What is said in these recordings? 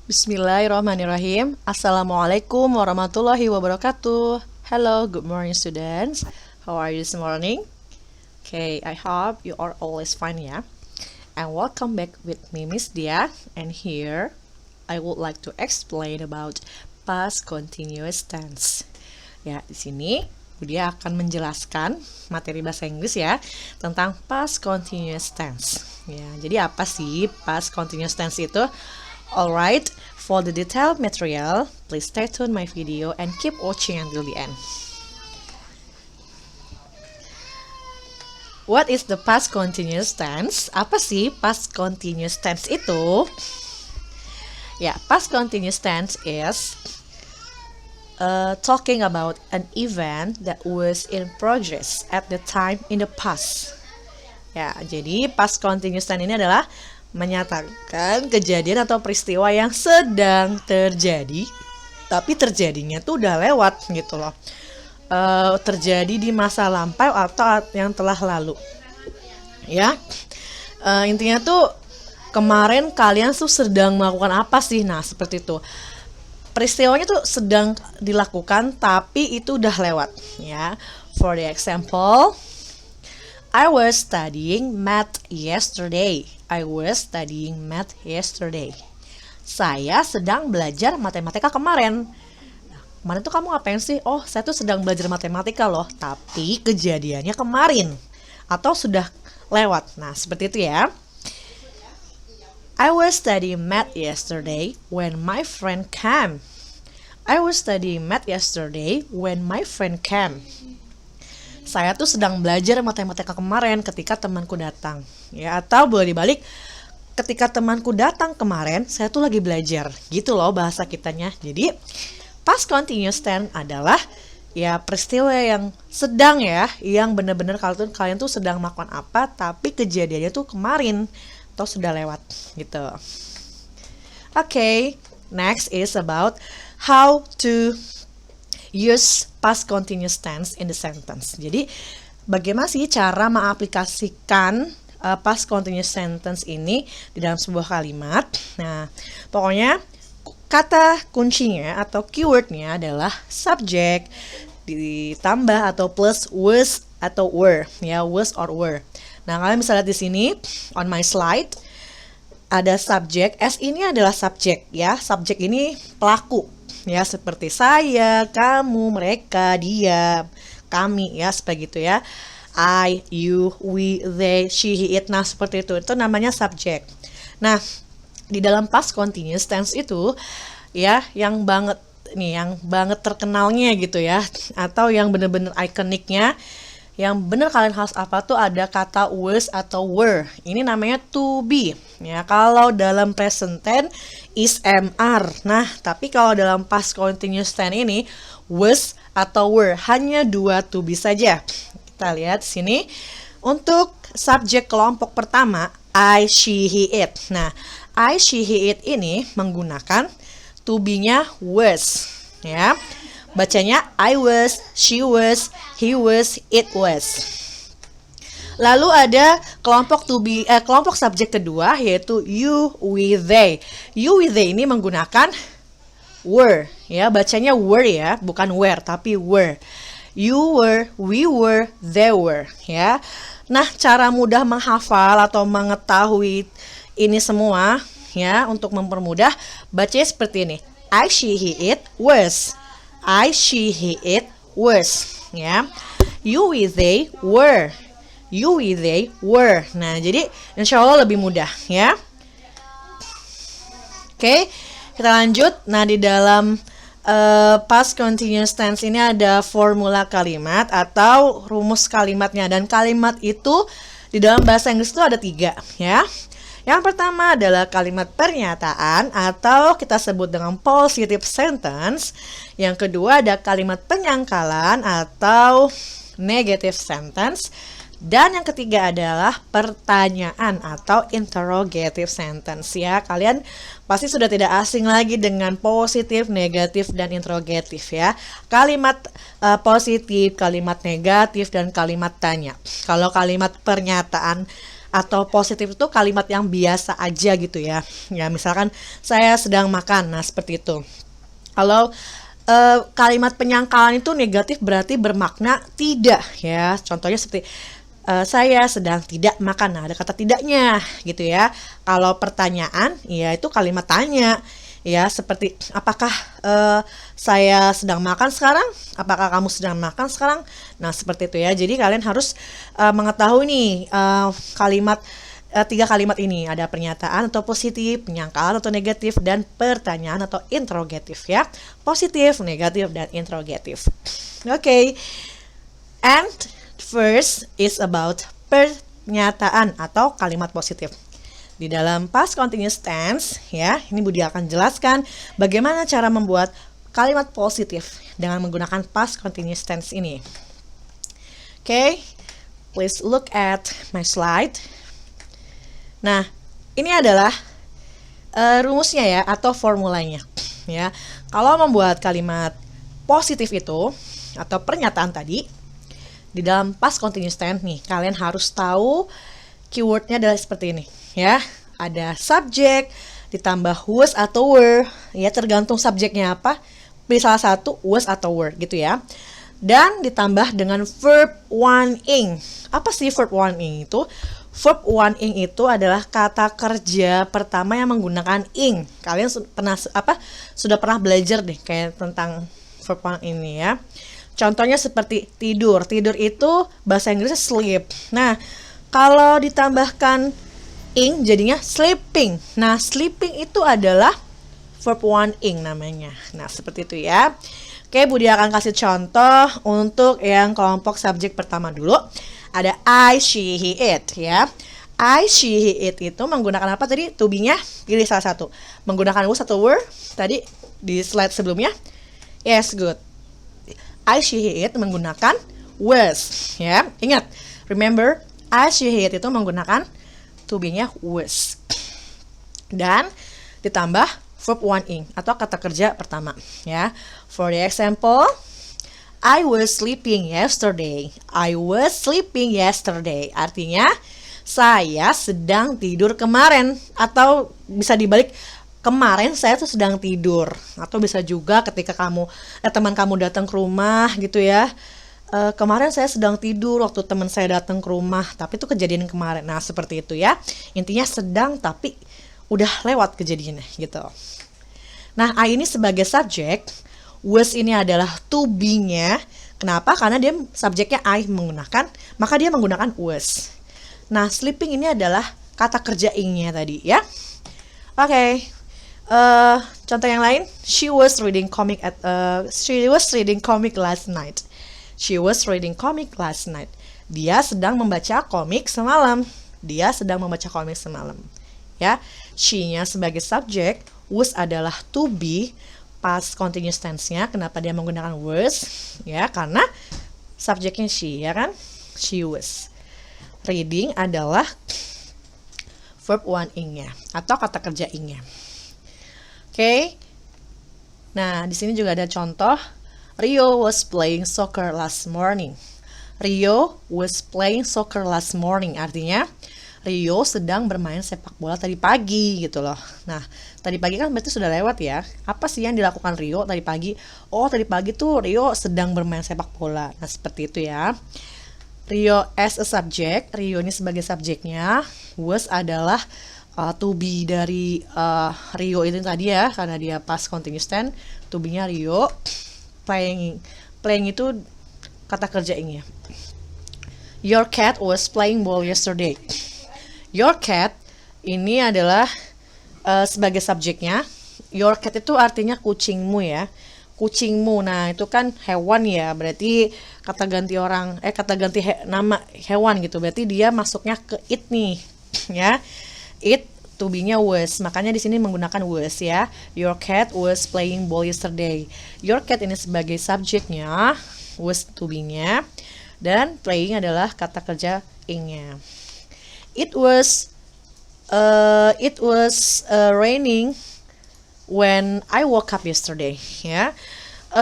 Bismillahirrahmanirrahim. Assalamualaikum warahmatullahi wabarakatuh. Hello, good morning students. How are you this morning? Okay, I hope you are always fine ya. And welcome back with me Miss Dia. And here I would like to explain about past continuous tense. Ya, di sini Dia akan menjelaskan materi bahasa Inggris ya tentang past continuous tense. Ya, jadi apa sih past continuous tense itu? Alright, for the detailed material, please stay tuned my video and keep watching until the end. What is the past continuous tense? Apa sih past continuous tense itu? Ya, past continuous tense is talking about an event that was in progress at the time in the past. Ya, jadi past continuous tense ini adalah menyatakan kejadian atau peristiwa yang sedang terjadi, tapi terjadinya tuh udah lewat gitu loh. Terjadi di masa lampau atau yang telah lalu. Ya, intinya tuh kemarin kalian tuh sedang melakukan apa sih? Nah, seperti itu. Peristiwanya tuh sedang dilakukan, tapi itu udah lewat. Ya, for the example, I was studying math yesterday. I was studying math yesterday. Saya sedang belajar matematika kemarin. Nah, kemarin tuh kamu ngapain sih? Oh, saya tuh sedang belajar matematika loh. Tapi kejadiannya kemarin. Atau sudah lewat. Nah, seperti itu ya. I was studying math yesterday when my friend came. I was studying math yesterday when my friend came. Saya tuh sedang belajar matematika kemarin ketika temanku datang. Ya, atau boleh dibalik, ketika temanku datang kemarin, saya tuh lagi belajar. Gitu loh bahasa kitanya. Jadi, past continuous tense adalah ya peristiwa yang sedang ya, yang benar-benar kalian tuh sedang melakukan apa, tapi kejadiannya tuh kemarin atau sudah lewat gitu. Okay, next is about how to use past continuous tense in the sentence. Jadi, bagaimana sih cara mengaplikasikan past continuous sentence ini di dalam sebuah kalimat? Nah, pokoknya kata kuncinya atau keywordnya adalah subject ditambah atau plus was atau were, ya, was or were. Nah, kalian bisa lihat di sini on my slide ada subject. S ini adalah subject ya. Subject ini pelaku. Ya, seperti saya, kamu, mereka, dia, kami, ya, seperti itu ya. I, you, we, they, she, he, it. Nah, seperti itu. Itu namanya subject. Nah, di dalam past continuous tense itu, ya, yang banget terkenalnya gitu ya, atau yang benar-benar ikoniknya, yang benar kalian harus apa tuh ada kata was atau were. Ini namanya to be. Ya, kalau dalam present tense is MR. Nah, tapi kalau dalam past continuous tense ini was atau were, hanya dua to be saja. Kita lihat sini. Untuk subjek kelompok pertama, I, she, he, it. Nah, I, she, he, it ini menggunakan to be-nya was. Ya. Bacanya I was, she was, he was, it was. Lalu ada kelompok kelompok subjek kedua yaitu you, we, they. You, we, they ini menggunakan were, ya, bacanya were ya, bukan were tapi were. You were, we were, they were, ya. Nah, cara mudah menghafal atau mengetahui ini semua ya, untuk mempermudah bacanya seperti ini. I, she, he, it was. I, she, he, it was, ya. You, we, they were. You, we, they were. Nah, jadi insya Allah lebih mudah, ya. Oke, kita lanjut. Nah, di dalam past continuous tense ini ada formula kalimat atau rumus kalimatnya. Dan kalimat itu di dalam bahasa Inggris itu ada 3, ya. Yang pertama adalah kalimat pernyataan atau kita sebut dengan positive sentence. Yang kedua ada kalimat penyangkalan atau negative sentence. Dan yang ketiga adalah pertanyaan atau interrogative sentence ya. Kalian pasti sudah tidak asing lagi dengan positif, negatif, dan interrogatif ya. Kalimat positif, kalimat negatif, dan kalimat tanya. Kalau kalimat pernyataan atau positif itu kalimat yang biasa aja gitu ya. Ya, misalkan saya sedang makan. Nah, seperti itu. Kalau kalimat penyangkalan itu negatif berarti bermakna tidak ya. Contohnya seperti saya sedang tidak makan. Nah, ada kata tidaknya gitu ya. Kalau pertanyaan, ya itu kalimat tanya. Ya, seperti apakah saya sedang makan sekarang? Apakah kamu sedang makan sekarang? Nah, seperti itu ya. Jadi kalian harus mengetahui nih tiga kalimat ini. Ada pernyataan atau positif, penyangkalan atau negatif, dan pertanyaan atau interrogatif ya. Positif, negatif, dan interrogatif. Oke. And first is about pernyataan atau kalimat positif. Di dalam past continuous tense, ya, ini Budi akan jelaskan bagaimana cara membuat kalimat positif dengan menggunakan past continuous tense ini. Oke, please look at my slide. Nah, ini adalah rumusnya ya, atau formulanya. Ya, kalau membuat kalimat positif itu atau pernyataan tadi di dalam past continuous tense nih, kalian harus tahu keywordnya adalah seperti ini. Ya, ada subject ditambah was atau were, ya tergantung subjeknya apa, pilih salah satu was atau were gitu ya. Dan ditambah dengan verb one ing. Apa sih verb one ing itu? Verb one ing itu adalah kata kerja pertama yang menggunakan ing. Kalian sudah pernah belajar deh kayak tentang verb one ini ya. Contohnya seperti tidur. Tidur itu bahasa Inggrisnya sleep. Nah, kalau ditambahkan ing jadinya sleeping. Nah, sleeping itu adalah verb one ing namanya. Nah, seperti itu ya. Oke, Budi akan kasih contoh untuk yang kelompok subjek pertama dulu. Ada I, she, he, it ya. I, she, he, it itu menggunakan apa tadi? To be-nya pilih salah satu. Menggunakan was atau were tadi di slide sebelumnya. Yes, good. I, she, he, it menggunakan was ya. Ingat, remember I, she, he, it itu menggunakan to be-nya was. Dan ditambah verb one ing atau kata kerja pertama ya. For the example, I was sleeping yesterday. I was sleeping yesterday. Artinya saya sedang tidur kemarin, atau bisa dibalik, kemarin saya tuh sedang tidur. Atau bisa juga ketika teman kamu datang ke rumah gitu ya. Kemarin saya sedang tidur waktu teman saya datang ke rumah, tapi itu kejadian kemarin. Nah, seperti itu ya. Intinya sedang tapi udah lewat kejadiannya gitu. Nah, I ini sebagai subjek, was ini adalah to be-nya. Kenapa? Karena dia subjeknya I menggunakan, maka dia menggunakan was. Nah, sleeping ini adalah kata kerja ing-nya tadi ya. Oke. Contoh yang lain, she was reading comic last night. She was reading comic last night. Dia sedang membaca komik semalam. Dia sedang membaca komik semalam. Ya, she-nya sebagai subjek, was adalah to be, past continuous tense-nya. Kenapa dia menggunakan was? Ya, karena subjeknya she, ya kan? She was. Reading adalah verb one ing-nya atau kata kerja ing-nya. Oke. Nah, di sini juga ada contoh. Rio was playing soccer last morning. Rio was playing soccer last morning. Artinya Rio sedang bermain sepak bola tadi pagi gitu loh. Nah, tadi pagi kan berarti sudah lewat ya. Apa sih yang dilakukan Rio tadi pagi? Oh, tadi pagi tuh Rio sedang bermain sepak bola. Nah, seperti itu ya. Rio as a subject. Rio ini sebagai subjeknya. Was adalah to be dari Rio itu tadi ya, karena dia past continuous tense. To be-nya Rio. Playing itu kata kerja ing-nya. Your cat was playing ball yesterday. Your cat ini adalah sebagai subjeknya. Your cat itu artinya kucingmu ya. Kucingmu. Nah, itu kan hewan ya. Berarti kata ganti nama hewan gitu. Berarti dia masuknya ke it nih. Ya. It to be-nya was. Makanya di sini menggunakan was ya. Your cat was playing ball yesterday. Your cat ini sebagai subjeknya, was to be-nya, dan playing adalah kata kerja ing-nya. It was raining when I woke up yesterday. Ya.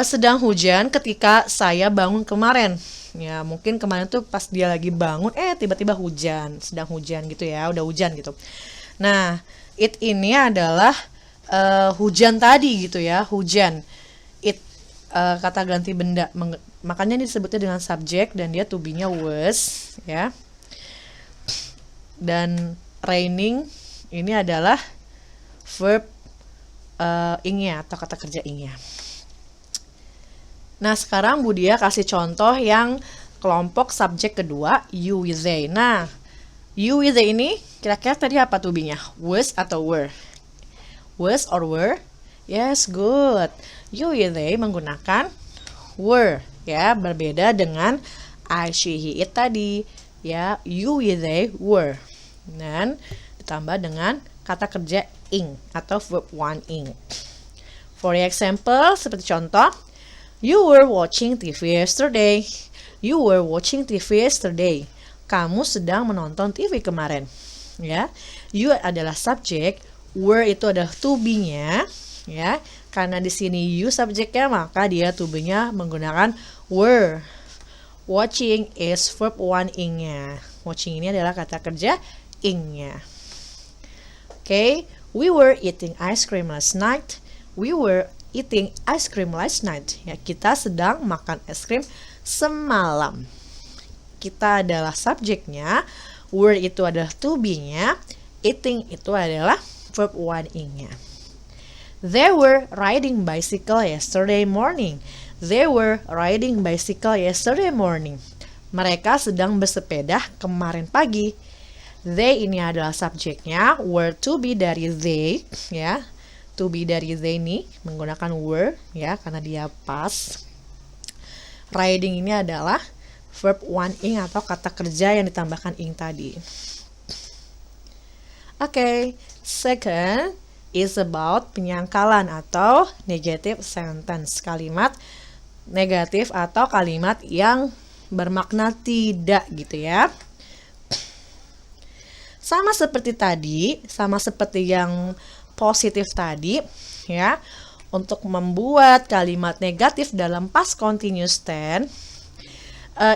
Sedang hujan ketika saya bangun kemarin. Ya, mungkin kemarin tuh pas dia lagi bangun, tiba-tiba hujan, sedang hujan gitu ya, udah hujan gitu. Nah, it ini adalah hujan tadi gitu ya, hujan. It kata ganti benda, makanya ini disebutnya dengan subjek dan dia to be-nya was ya. Dan raining ini adalah verb ing-nya atau kata kerja ing-nya. Nah, sekarang Bu Dia kasih contoh yang kelompok subjek kedua, you with they. Nah, you with they ini kira-kira tadi apa to be-nya? Was atau were? Was or were? Yes, good. You with they menggunakan were ya, berbeda dengan I, she, he, it tadi ya. You with they were. Dan ditambah dengan kata kerja ing atau verb one ing. For example, seperti contoh, you were watching TV yesterday. You were watching TV yesterday. Kamu sedang menonton TV kemarin. Ya, you adalah subjek, were itu adalah to be-nya, ya. Karena di sini you subjeknya, maka dia to be-nya menggunakan were. Watching is verb one ing-nya. Watching ini adalah kata kerja ing-nya. Okay, we were eating ice cream last night. We were eating ice cream last night. Ya, kita sedang makan es krim semalam. Kita adalah subjeknya, were itu adalah to be-nya, eating itu adalah verb one ing-nya. They were riding bicycle yesterday morning. They were riding bicycle yesterday morning. Mereka sedang bersepeda kemarin pagi. They ini adalah subjeknya, were to be dari they, ya. To be dari they ini menggunakan were ya, karena dia past. Riding ini adalah verb one ing atau kata kerja yang ditambahkan ing tadi. Okay, second is about penyangkalan atau negative sentence, kalimat negatif atau kalimat yang bermakna tidak gitu ya. Sama seperti tadi, sama seperti yang positif tadi ya, untuk membuat kalimat negatif dalam past continuous tense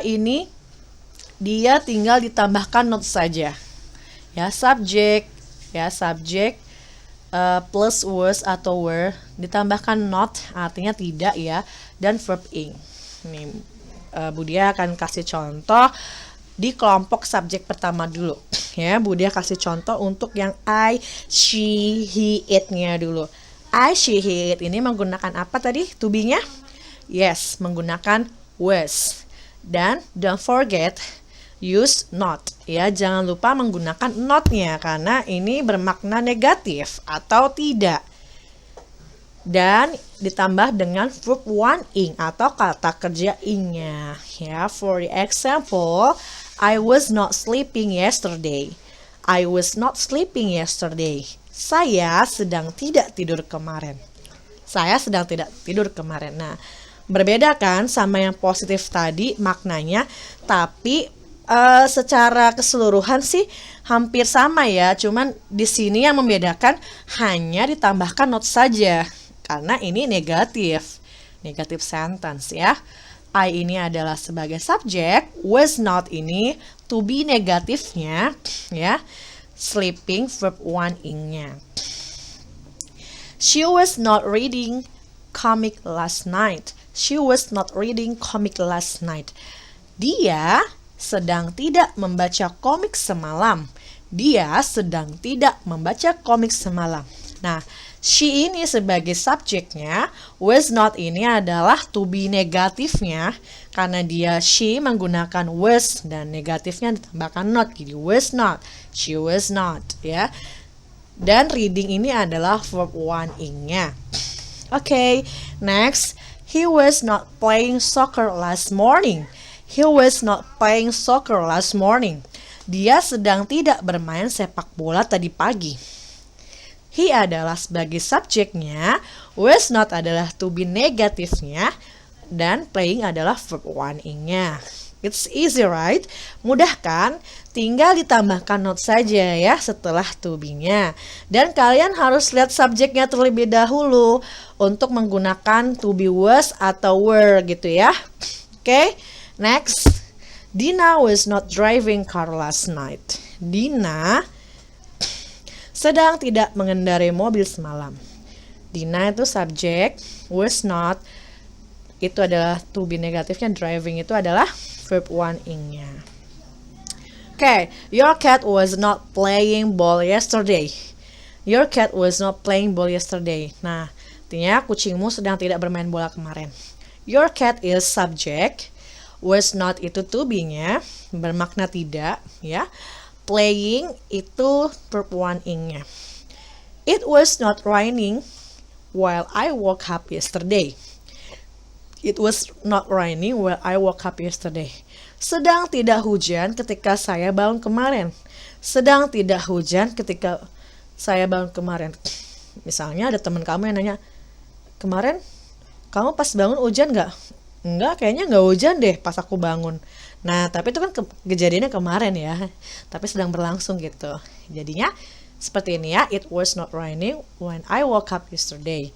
ini dia tinggal ditambahkan not saja ya, subjek plus was atau were ditambahkan not artinya tidak ya, dan verb ing. Ini Bu Dia akan kasih contoh di kelompok subjek pertama dulu ya. Bu Dia kasih contoh untuk yang I, she, he, it-nya dulu. I, she, he, it ini menggunakan apa tadi to be-nya? Yes, menggunakan was. Dan don't forget use not ya, jangan lupa menggunakan not-nya karena ini bermakna negatif atau tidak. Dan ditambah dengan verb one ing atau kata kerja ing-nya ya. For example, I was not sleeping yesterday. I was not sleeping yesterday. Saya sedang tidak tidur kemarin. Saya sedang tidak tidur kemarin. Nah, berbeda kan sama yang positif tadi maknanya, tapi secara keseluruhan sih hampir sama ya. Cuman di sini yang membedakan hanya ditambahkan not saja. Karena ini negatif sentence ya. I ini adalah sebagai subjek, was not ini to be negatifnya ya, sleeping verb one ing-nya. She was not reading comic last night. She was not reading comic last night. Dia sedang tidak membaca komik semalam. Dia sedang tidak membaca komik semalam. Nah, she ini sebagai subjeknya, was not ini adalah to be negatifnya, karena dia she menggunakan was dan negatifnya ditambahkan not, jadi was not, she was not ya. Dan reading ini adalah verb one ing-nya. Okay, next, he was not playing soccer last morning. He was not playing soccer last morning. Dia sedang tidak bermain sepak bola tadi pagi. He adalah sebagai subjeknya, was not adalah to be negatifnya, dan playing adalah verb one ing-nya. It's easy, right? Mudah kan? Tinggal ditambahkan not saja ya setelah to be-nya. Dan kalian harus lihat subjeknya terlebih dahulu untuk menggunakan to be, was atau were gitu ya. Oke? Next, Dina was not driving car last night. Dina sedang tidak mengendarai mobil semalam. Dina itu subjek, was not itu adalah to be negatifnya, driving itu adalah verb 1 ing-nya. Okay, your cat was not playing ball yesterday. Your cat was not playing ball yesterday. Nah, artinya kucingmu sedang tidak bermain bola kemarin. Your cat is subject, was not itu to be-nya, bermakna tidak, ya. Playing itu verb 1 ing-nya. It was not raining while I woke up yesterday. It was not raining while I woke up yesterday. Sedang tidak hujan ketika saya bangun kemarin. Sedang tidak hujan ketika saya bangun kemarin. Misalnya ada teman kamu yang nanya, kemarin kamu pas bangun hujan nggak? Enggak, kayaknya nggak hujan deh pas aku bangun. Nah, tapi itu kan kejadiannya kemarin ya. Tapi sedang berlangsung gitu. Jadinya seperti ini ya. It was not raining when I woke up yesterday.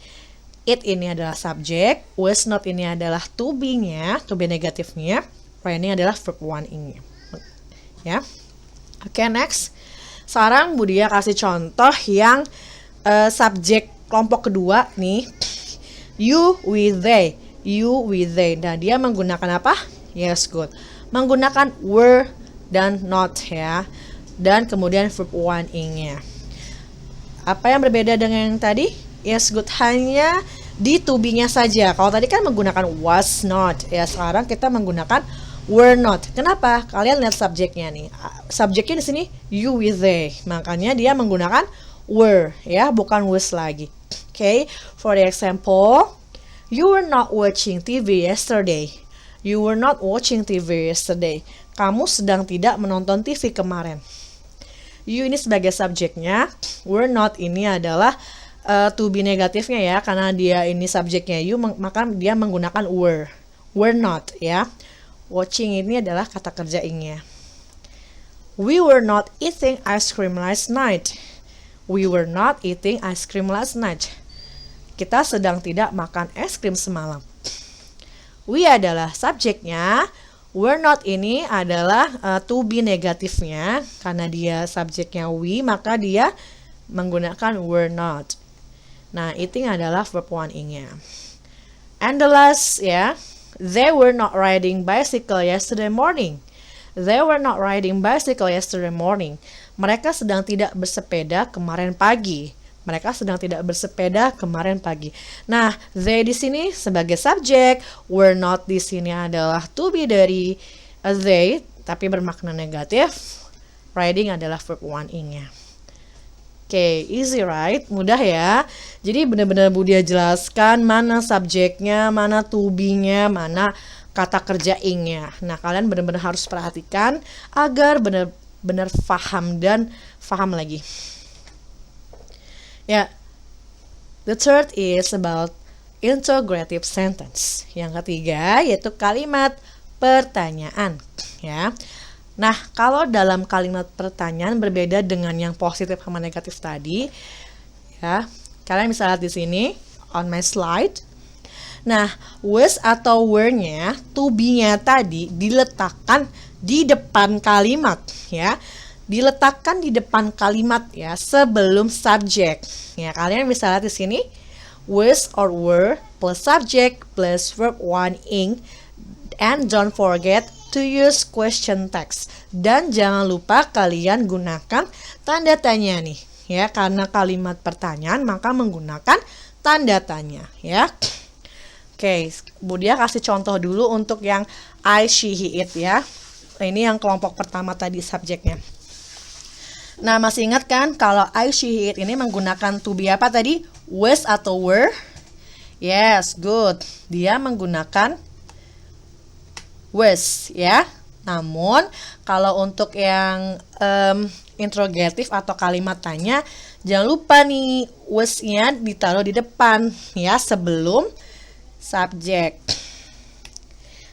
It ini adalah subjek, was not ini adalah to be-nya, to be negatifnya, raining adalah verb 1 ing-nya. Ya. Oke, next. Sekarang Budia kasih contoh yang subjek kelompok kedua nih. You with they. You with they. Nah, dia menggunakan apa? Yes, good. Menggunakan were dan not ya. Dan kemudian verb 1 ing-nya. Apa yang berbeda dengan yang tadi? Yes, good. Hanya di to be-nya saja. Kalau tadi kan menggunakan was not. Ya, sekarang kita menggunakan were not. Kenapa? Kalian lihat subjeknya nih. Subjeknya di sini you with they. Makanya dia menggunakan were ya, bukan was lagi. Okay, for the example, you were not watching TV yesterday. You were not watching TV yesterday. Kamu sedang tidak menonton TV kemarin. You ini sebagai subjeknya, were not ini adalah to be negatifnya ya, karena dia ini subjeknya you, maka dia menggunakan were. Were not ya. Watching ini adalah kata kerja ing-nya. We were not eating ice cream last night. We were not eating ice cream last night. Kita sedang tidak makan es krim semalam. We adalah subjeknya. Were not ini adalah to be negatifnya. Karena dia subjeknya we, maka dia menggunakan were not. Nah, eating adalah verb 1 ing-nya. And the last ya, they were not riding bicycle yesterday morning. They were not riding bicycle yesterday morning. Mereka sedang tidak bersepeda kemarin pagi. Mereka sedang tidak bersepeda kemarin pagi. Nah, they di sini sebagai subjek, were not di sini adalah to be dari they, tapi bermakna negatif. Riding adalah verb 1 ing-nya. Oke, easy right? Mudah ya. Jadi benar-benar Budia jelaskan mana subjeknya, mana to be-nya, mana kata kerja ing-nya. Nah, kalian benar-benar harus perhatikan agar benar-benar paham dan paham lagi. Ya, the third is about interrogative sentence. Yang ketiga yaitu kalimat pertanyaan. Ya. Nah, kalau dalam kalimat pertanyaan berbeda dengan yang positif sama negatif tadi, ya, kalian bisa lihat di sini on my slide. Nah, was atau were-nya, to be-nya tadi diletakkan di depan kalimat, ya. Diletakkan di depan kalimat ya, sebelum subjek. Ya, kalian bisa lihat di sini was or were plus subject plus verb 1 ing, and don't forget to use question text. Dan jangan lupa kalian gunakan tanda tanya nih, ya, karena kalimat pertanyaan maka menggunakan tanda tanya, ya. Oke, Budia kasih contoh dulu untuk yang I, she, he, it ya. Ini yang kelompok pertama tadi subjeknya. Nah, masih ingat kan kalau I, she, he, it ini menggunakan to be apa tadi? Was atau were? Yes, good. Dia menggunakan was ya. Namun kalau untuk yang interrogatif atau kalimat tanya, jangan lupa nih was-nya ditaruh di depan ya, sebelum subjek.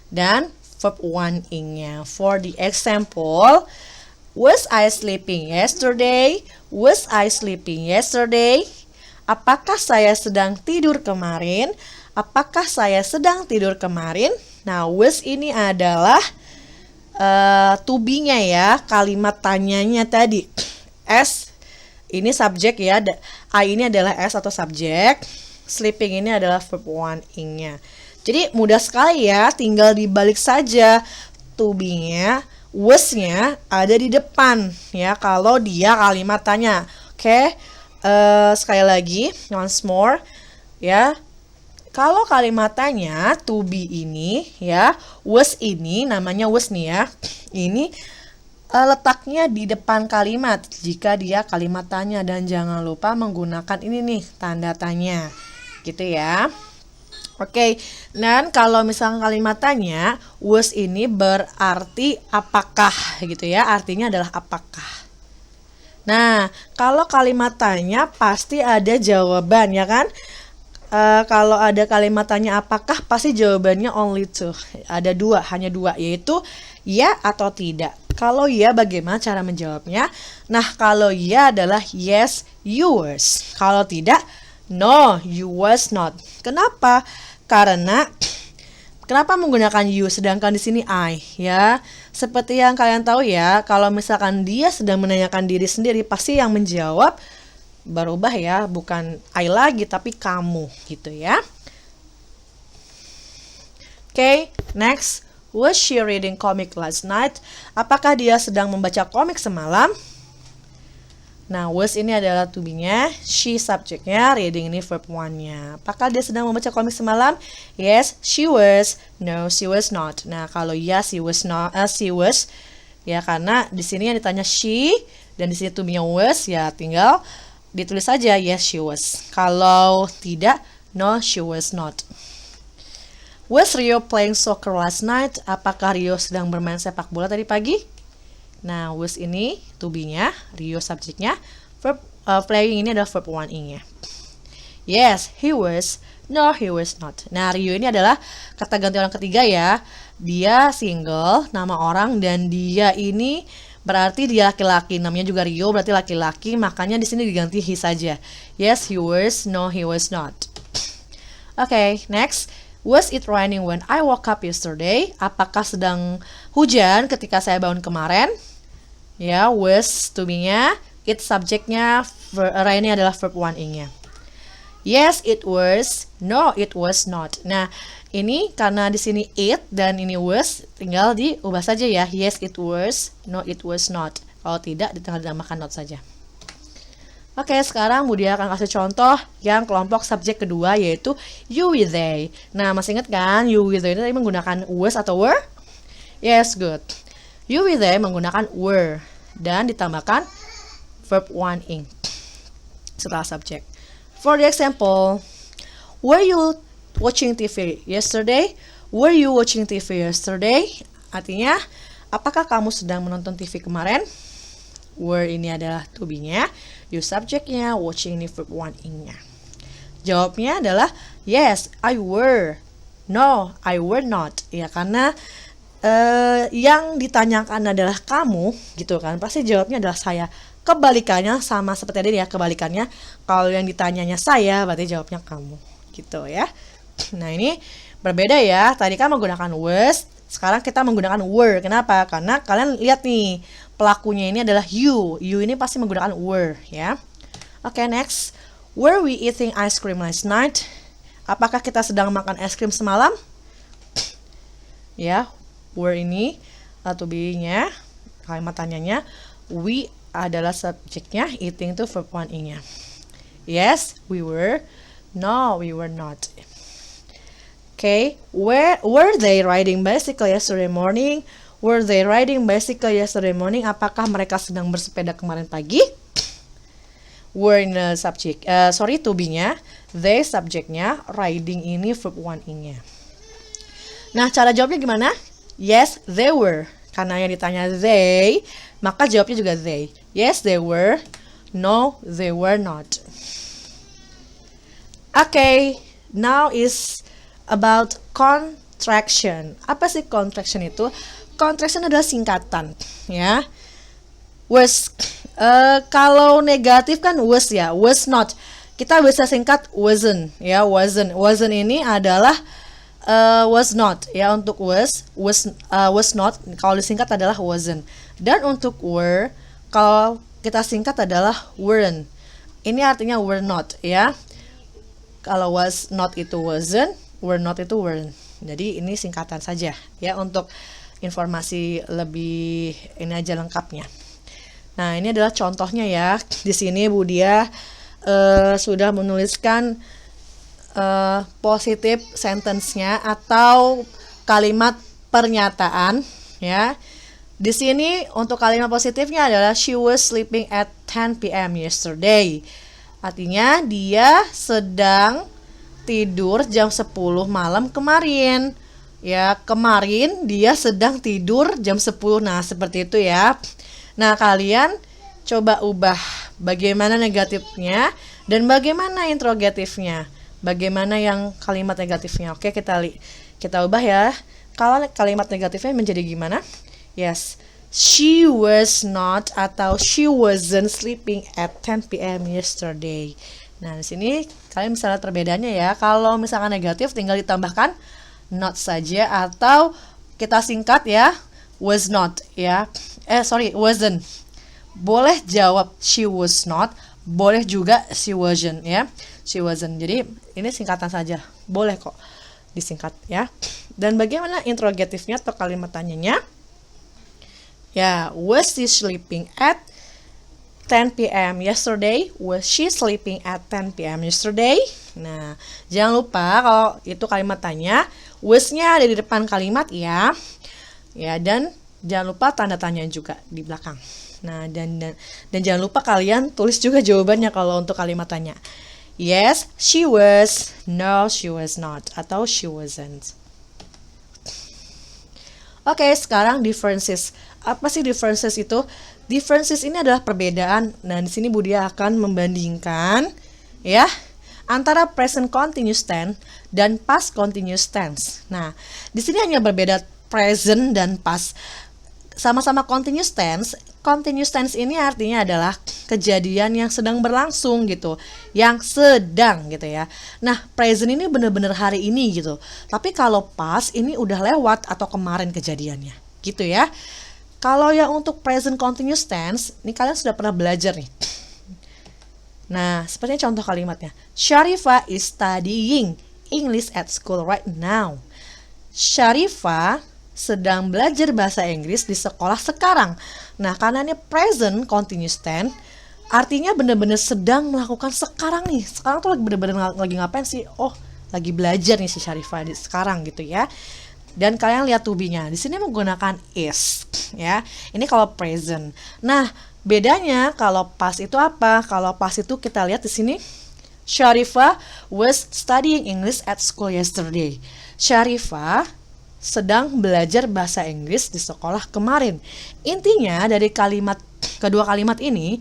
Dan verb 1 ing-nya. For the example, was I sleeping yesterday? Was I sleeping yesterday? Apakah saya sedang tidur kemarin? Apakah saya sedang tidur kemarin? Nah, was ini adalah to be-nya ya, kalimat tanyanya tadi. S ini subjek ya, I ini adalah S atau subjek. Sleeping ini adalah verb one ing-nya. Jadi mudah sekali ya, tinggal dibalik saja. To be-nya, was-nya ada di depan ya kalau dia kalimat tanya. Oke, sekali lagi, once more ya. Kalau kalimat tanya to be ini ya, was ini namanya was nih ya. Ini letaknya di depan kalimat jika dia kalimat tanya, dan jangan lupa menggunakan ini nih tanda tanya. Gitu ya. Oke, dan kalau misalnya kalimat tanya, was ini berarti apakah gitu ya. Artinya adalah apakah. Nah, kalau kalimat tanya pasti ada jawaban ya kan? Kalau ada kalimat tanya apakah, pasti jawabannya only two. Ada dua, hanya dua, yaitu ya atau tidak. Kalau ya, bagaimana cara menjawabnya? Nah, kalau ya adalah yes, you was. Kalau tidak, no, you was not. Kenapa? Karena kenapa menggunakan you sedangkan di sini I ya? Seperti yang kalian tahu ya, kalau misalkan dia sedang menanyakan diri sendiri, pasti yang menjawab berubah ya, bukan I lagi tapi kamu gitu ya. Oke, next. Was she reading comic last night? Apakah dia sedang membaca komik semalam? Nah, was ini adalah to be-nya, she subjeknya, reading ini verb one-nya. Apakah dia sedang membaca komik semalam? Yes, she was. No, she was not. Nah, kalau ya she was not, she was ya, karena di sini yang ditanya she dan di sini to be-nya was, ya tinggal ditulis saja yes she was. Kalau tidak, no she was not. Was Rio playing soccer last night? Apakah Rio sedang bermain sepak bola tadi pagi? Nah, was ini to be-nya, Rio subjeknya, verb playing ini adalah verb one ing-nya. Yes, he was. No, he was not. Nah, Rio ini adalah kata ganti orang ketiga ya. Dia single, nama orang, dan dia ini berarti dia laki-laki. Namanya juga Rio, berarti laki-laki, makanya di sini diganti he saja. Yes, he was. No, he was not. Okay, next. Was it raining when I woke up yesterday? Apakah sedang hujan ketika saya bangun kemarin? Ya, was to be-nya, it subjeknya, rain adalah verb one ing-nya. Yes, it was. No, it was not. Nah, ini karena di sini it dan ini was, tinggal diubah saja ya. Yes, it was. No, it was not. Kalau tidak, tinggal ditambahkan not saja. Oke, sekarang Budia akan kasih contoh yang kelompok subjek kedua, yaitu you with they. Nah, masih ingat kan you with they ini tadi menggunakan was atau were? Yes, good. You with they menggunakan were dan ditambahkan verb one ing setelah subjek. For the example, were you watching TV yesterday? Were you watching TV yesterday? Artinya, apakah kamu sedang menonton TV kemarin? Were ini adalah to be-nya, you subjeknya, watching ini verb one ing-nya. Jawabnya adalah yes, I were. No, I were not. Ya, karena yang ditanyakan adalah kamu, gitu kan. Pasti jawabnya adalah saya. Kebalikannya sama seperti tadi ya, kebalikannya. Kalau yang ditanyanya saya, berarti jawabnya kamu. Gitu ya. Nah, ini berbeda ya. Tadi kan menggunakan was, sekarang kita menggunakan were. Kenapa? Karena kalian lihat nih, pelakunya ini adalah you. You ini pasti menggunakan were ya. Oke, next. Were we eating ice cream last night? Apakah kita sedang makan es krim semalam? Ya, were ini to be-nya, kalimat tanyanya. We adalah subjeknya, eating itu verb one ing-nya. Yes, we were. No, we were not. Okay, were they riding bicycle yesterday morning? Were they riding bicycle yesterday morning? Apakah mereka sedang bersepeda kemarin pagi? Were in the subject, to be-nya, they subjeknya, riding ini verb one ing-nya. Nah, cara jawabnya gimana? Yes, they were. Karena yang ditanya they, maka jawabnya juga they. Yes, they were. No, they were not. Okay, now is about contraction. Apa sih contraction itu? Contraction adalah singkatan, ya. Was, kalau negatif kan was ya, was not. Kita bisa singkat wasn't, ya, wasn't. Wasn't ini adalah Was not ya, untuk was not kalau disingkat adalah wasn't, dan untuk were kalau kita singkat adalah weren't. Ini artinya were not ya. Kalau was not itu wasn't, were not itu weren't. Jadi ini singkatan saja ya, untuk informasi lebih ini aja lengkapnya. Nah, ini adalah contohnya ya. Di sini Budia sudah menuliskan positive sentence-nya atau kalimat pernyataan ya. Di sini untuk kalimat positifnya adalah she was sleeping at 10 p.m. yesterday. Artinya dia sedang tidur jam 10 malam kemarin. Ya, kemarin dia sedang tidur jam 10. Nah, seperti itu ya. Nah, kalian coba ubah bagaimana negatifnya dan bagaimana interrogatifnya. Bagaimana yang kalimat negatifnya? Oke, kita ubah ya. Kalau kalimat negatifnya menjadi gimana? Yes, she was not atau she wasn't sleeping at 10 p.m. yesterday. Nah, di sini kalian bisa lihat perbedaannya ya. Kalau misalkan negatif tinggal ditambahkan not saja atau kita singkat ya, was not ya. Wasn't. Boleh jawab she was not, boleh juga she wasn't ya. She wasn't. Jadi ini singkatan saja. Boleh kok disingkat ya. Dan bagaimana interrogatifnya atau kalimat tanyanya? Ya, was she sleeping at 10 p.m. yesterday? Was she sleeping at 10 p.m. yesterday? Nah, jangan lupa kalau itu kalimat tanya, was-nya ada di depan kalimat ya. Ya, dan jangan lupa tanda tanya juga di belakang. Nah, dan jangan lupa kalian tulis juga jawabannya kalau untuk kalimat tanya. Yes, she was. No, she was not. Atau she wasn't. Oke, sekarang differences. Apa sih differences itu? Differences ini adalah perbedaan. Nah, di sini Budia akan membandingkan ya antara present continuous tense dan past continuous tense. Nah, di sini hanya berbeda present dan past. Sama-sama continuous tense. Continuous tense ini artinya adalah kejadian yang sedang berlangsung gitu, yang sedang gitu ya. Nah, present ini benar-benar hari ini gitu. Tapi kalau past ini udah lewat atau kemarin kejadiannya, gitu ya. Kalau yang untuk present continuous tense, ini kalian sudah pernah belajar nih. Nah, sepertinya contoh kalimatnya. Sharifah is studying English at school right now. Sharifah sedang belajar bahasa Inggris di sekolah sekarang. Nah, karena ini present continuous tense, artinya benar-benar sedang melakukan sekarang nih. Sekarang tuh benar-benar lagi ngapain sih? Oh, lagi belajar nih si Sharifah di sekarang gitu ya. Dan kalian lihat to be-nya. Di sini menggunakan is ya. Ini kalau present. Nah, bedanya kalau past itu apa? Kalau past itu kita lihat di sini Sharifah was studying English at school yesterday. Sharifah sedang belajar bahasa Inggris di sekolah kemarin. Intinya dari kedua kalimat ini,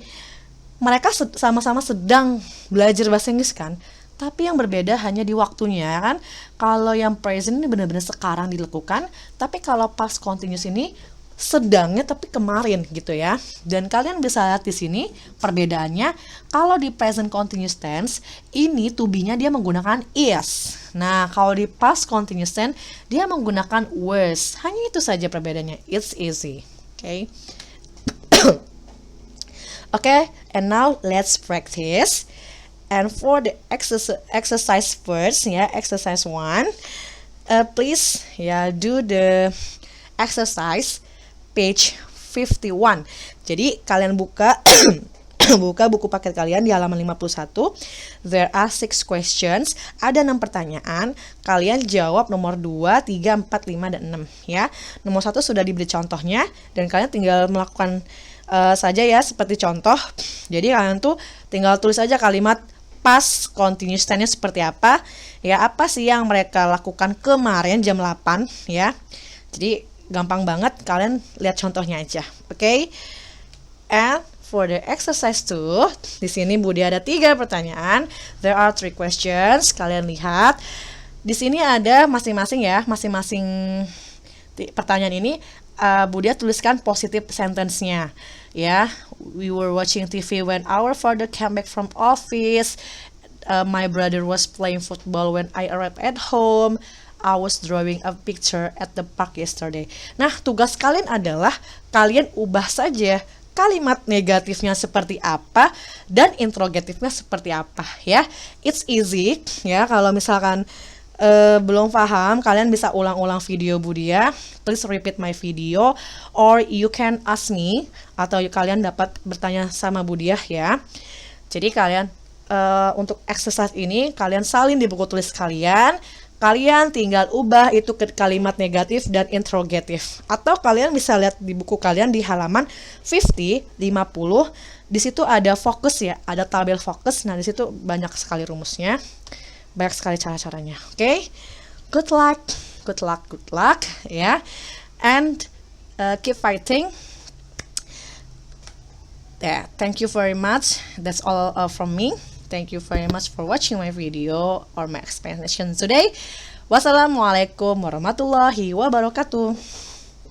mereka sama-sama sedang belajar bahasa Inggris kan, tapi yang berbeda hanya di waktunya kan. Kalau yang present ini benar-benar sekarang dilakukan, tapi kalau past continuous ini sedangnya tapi kemarin gitu ya. Dan kalian bisa lihat di sini perbedaannya. Kalau di present continuous tense ini to be-nya dia menggunakan is. Nah, kalau di past continuous tense dia menggunakan was. Hanya itu saja perbedaannya. It's easy. Okay. Okay, and now let's practice. And for the exercise first ya, exercise 1, please do the exercise page 51. Jadi kalian buka buka buku paket kalian di halaman 51. There are 6 questions. Ada 6 pertanyaan. Kalian jawab nomor 2, 3, 4, 5, dan 6 ya. Nomor 1 sudah diberi contohnya dan kalian tinggal melakukan saja ya seperti contoh. Jadi kalian tuh tinggal tulis aja kalimat past continuous tense-nya seperti apa. Ya, apa sih yang mereka lakukan kemarin jam 8 ya. Jadi gampang banget, kalian lihat contohnya aja. Oke. Okay? And for the exercise 2, di sini Budi ada 3 pertanyaan. There are 3 questions. Kalian lihat. Di sini ada masing-masing ya, masing-masing pertanyaan ini Budi tuliskan positive sentence-nya. Ya, we were watching TV when our father came back from office. My brother was playing football when I arrived at home. I was drawing a picture at the park yesterday. Nah, tugas kalian adalah kalian ubah saja kalimat negatifnya seperti apa dan interrogatifnya seperti apa ya. It's easy ya, kalau misalkan belum paham, kalian bisa ulang-ulang video Budia. Please repeat my video, or you can ask me, atau kalian dapat bertanya sama Budia ya. Jadi kalian untuk exercise ini kalian salin di buku tulis kalian. Kalian tinggal ubah itu ke kalimat negatif dan interrogatif. Atau kalian bisa lihat di buku kalian di halaman 50. Di situ ada fokus ya, ada tabel fokus. Nah, di situ banyak sekali rumusnya. Banyak sekali cara-caranya. Oke? Good luck. Good luck, good luck ya. And keep fighting. Yeah, thank you very much. That's all from me. Thank you very much for watching my video or my explanation today. Wassalamualaikum warahmatullahi wabarakatuh.